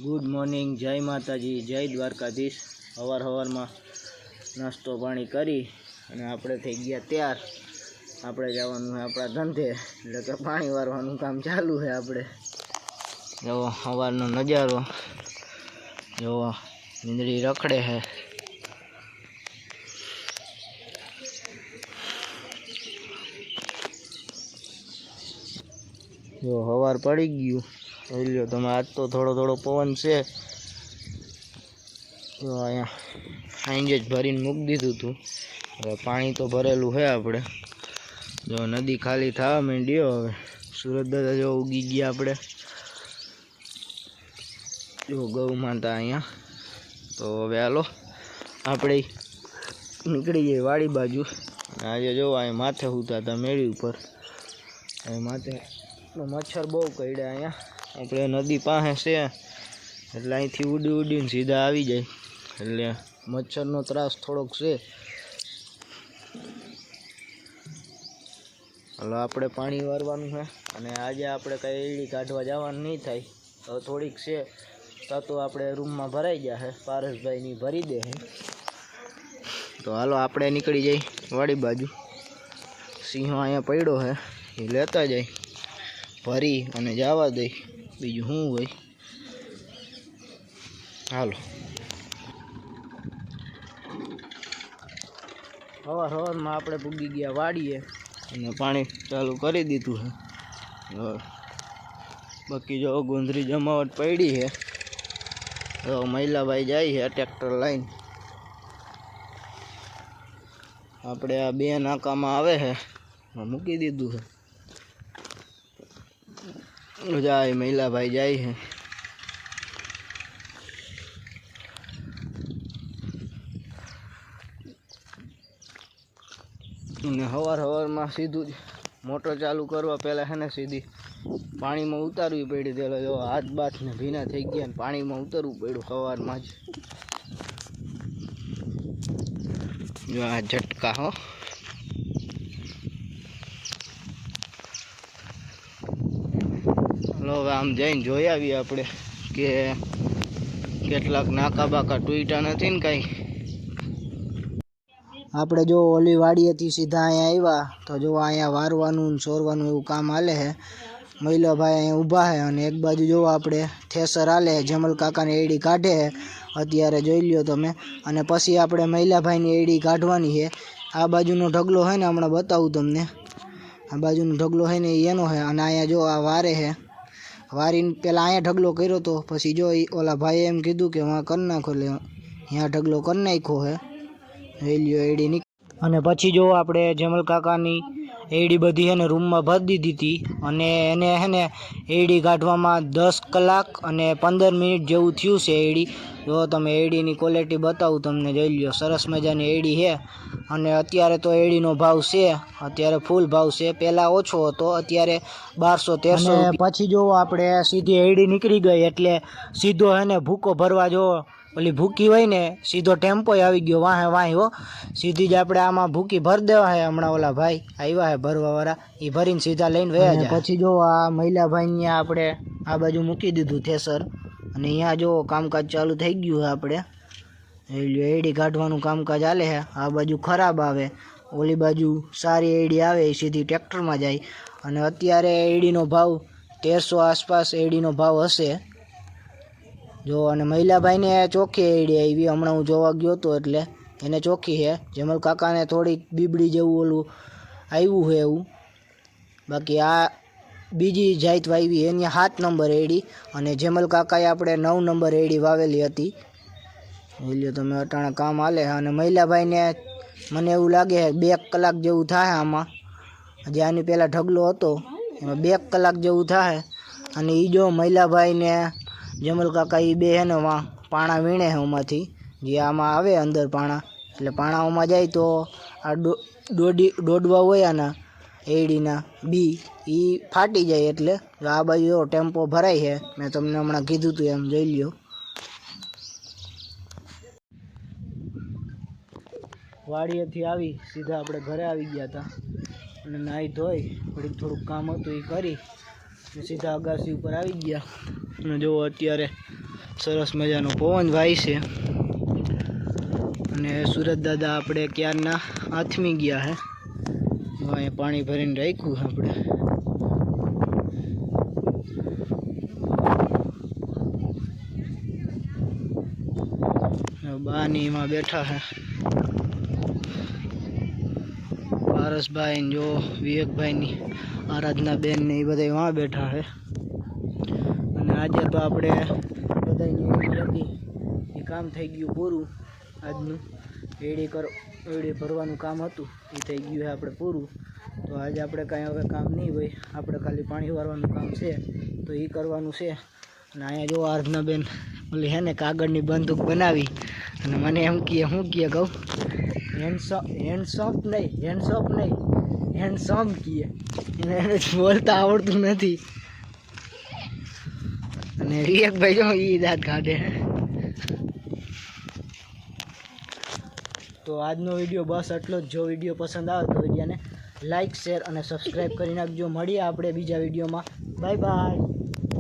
Good morning, जय माताजी, जय द्वारकाधीश। हवार हवार में नास्तो पाणी करी अने आपणे थई गया तैयार। आपणे जवानुं है आपणा धंधे, એટલે કે પાણી વારવાનું કામ ચાલુ है। આપણે જો હવારનો નજારો, જો મીંદડી રખડે है। जो हवार पड़ी गયું लो तमे। आज तो थोड़ो थोड़ो पवन से तो अँ साइंजे ज भरीने मूकी दीधुं हतुं। हवे पाणी तो भरेलू है। आपणे जो नदी खाली थवा मांड्यो। हवे सूरज दादा जो उगी गया। आपणे जो गौ माता अहींया। तो हवे हालो आपणे निकળી जाए वाड़ी बाजू। आज जो अँ माथे हुता था मेड़ी पर, माथे मच्छर बहु कईड़ा। अँ अपने नदी पासे से એટલે અહીંથી ઉડી ઉડીને સીધા આવી જાય। એટલે મચ્છરનો ત્રાસ થોડોક છે। એટલે આપણે પાણી વારવાનું છે અને આજે આપણે કઈ એડી કાઢવા જવાનું નહીં થાય। તો થોડીક છે તો આપણે રૂમમાં ભરાઈ જશે। પારસભાઈની ભરી દે છે। તો હાલો આપણે નીકળી જઈ વાડી બાજુ। સિંહો અહીંયા પડ્યો છે, એ લેતા જાય ભરી અને જવા દે। બીજું શું હોય, હાલો। हवार हवार में आपणे पूगी गया वाड़ीए अने पाणी चालू करी दीधुं है। बाकी जो गुंदरी जमावट पड़ी है तो महिला भाई जाए है ट्रेक्टर लाइन। आपणे आ बे नाका में आवे है, मूकी दीधुं है। जाए महिला भाई जाए है। हवार हवार में सीधू मोटर चालू करवा पहला है ने सीधी पानी में उतारवी पड़ी। तो जो हाथ बाथ ने भीना थी गया, पानी में उतरવું પડ્યું हवार में ज। जो आ झटका हो। हलो आम जईने जोई आवीए आपणे के કેટલાક નાકા બાકા ટૂટા નથી ને કાંઈ। આપણે જો ઓલી વાડીએથી सीधा અહીંયા આવ્યા तो जो અહીંયા વારવાનું ને સોરવાનું એવું કામ હાલે છે। મહિલા ભાઈ અહીંયા ઊભા છે અને એક બાજુ જો આપણે થેસર હાલે છે। જમલ કાકાની એડી કાઢે છે અત્યારે, જોઈ લ્યો તમે। અને પછી આપણે મહિલા ભાઈની એડી કાઢવાની છે। આ બાજુનો ઢગલો છે ને, હમણાં બતાવું તમને। આ બાજુનો ઢગલો છે ને એનો છે અને અહીંયા જો આ વારે છે। વારીને પહેલાં અહીંયા ઢગલો કર્યો તો પછી જો ઓલા ભાઈએ એમ કીધું કે વहाँ કરી નાખો, એટલે અહીંયા ઢગલો કરી નાખ્યો છે। રેલિયો એડી ની અને પછી જો આપણે જમલ કાકાની એડી બધી है ने रूमમાં ભરી દીધી હતી અને એને है ने એડી કાઢવામાં 10 કલાક અને 15 મિનિટ જેવું થયું છે। એડી જો તમે એડીની ક્વોલિટી બતાવું તમને, જોઈ લ્યો। સરસ મજાની એડી છે અને અત્યારે તો એડીનો ભાવ છે, અત્યારે ફૂલ ભાવ છે। પહેલાં ઓછો હતો, અત્યારે 1200-1300 રૂપિયા। પછી જો આપણે સીધી એડી નીકળી ગઈ એટલે સીધો है ने ભૂકો ભરવા જો ओली भूकी હોય ને सीधो टेम्पो આવી ગયો વાહે વાહી हो। सीधी ज આપણે આમાં ભૂકી ભર દેવા है। હમણાં ઓલા ભાઈ આવ્યા है ભરવાવાળા, એ ભરીને સીધા લઈને વયા જાય। પછી જો આ મહિલા ભાઈને આપણે આ બાજુ મૂકી દીધું થેસર અને અહીંયા જો કામકાજ ચાલુ થઈ ગયું છે। આપણે એડી કાઢવાનું કામકાજ હાલે છે। આ બાજુ ખરાબ આવે, ઓલી બાજુ સારી એડી આવે, એ સીધી ટ્રેક્ટરમાં જાય। અને અત્યારે એડીનો ભાવ 1300 આસપાસ એડીનો ભાવ હશે जो। અને મહિલા ભાઈને ચોખ્ખી એડી આવી, હમણાં હું જોવા ગયો હતો એટલે એને ચોખ્ખી છે। જમલ કાકાને થોડીક બીબડી જેવું ઓલું આવ્યું છે એવું। બાકી આ બીજી જાત વાવી એની 7 નંબર એડી અને જમલ કાકાએ આપણે 9 નંબર એડી વાવેલી હતી। એટલે તમે અટાણા કામ હાલે છે। અને મહિલા ભાઈને મને એવું લાગે છે 2 કલાક જેવું થાય આમાં। જે આની પહેલાં ઢગલો હતો એમાં 2 કલાક જેવું થાય। અને એ જો મહિલા ભાઈને जमल काका ये बे है ने वहाँ पाणा वीणे है उमाथी जे आमा आवे अंदर पाणा, એટલે પાણાઓમાં જાય તો આ દોડવા હોય ના એડીના બી એ ફાટી જાય। એટલે આ બાજુ ટેમ્પો ભરાય છે, મેં તમને હમણાં કીધું હતું એમ, જોઈ લ્યો। વાડીએથી આવી સીધા આપણે ઘરે આવી ગયા હતા અને નાહી ધોઈ થોડુંક કામ હતું એ કરી सीधा अगासी पर आई गया। जो अत्यारे સરસ મજાનો પવન વાય છે અને સુરત દાદા આપણે ક્યારના આથમી ગયા હે. અહીંયા પાણી ભરીને રાખ્યું આપણે. બાની એમાં બેઠા હે પારસભાઈ જો વિવેકભાઈની આરાધનાબેન ને એ બધા વાં બેઠા હે. અને આજે તો આપણે બધાની એ કામ થઈ ગયું પૂરું. આજનું એડી ભરવાનું કામ હતું એ થઈ ગયું છે આપણે પૂરું. તો આજે આપણે કાંઈ હવે કામ નહીં હોય, આપણે ખાલી પાણી વારવાનું કામ છે તો એ કરવાનું છે. અને અહીંયા જો આરાધનાબેન ઓલી હે ને કાગળની બંદૂક બનાવી અને મને એમ કહે શું કહે કહું હેન્ડસોપ નહીં હેન્ડસોમ કહે. એને બોલતા આવડતું નથી. અને વિવેકભાઈ જો એ દાંત કાઢે. તો આજનો વિડીયો બસ આટલો જ. જો વિડીયો પસંદ આવે તો વિડીયોને લાઇક શેર અને સબસ્ક્રાઈબ કરી નાખજો. મળીએ આપણે બીજા વિડીયોમાં. Bye bye.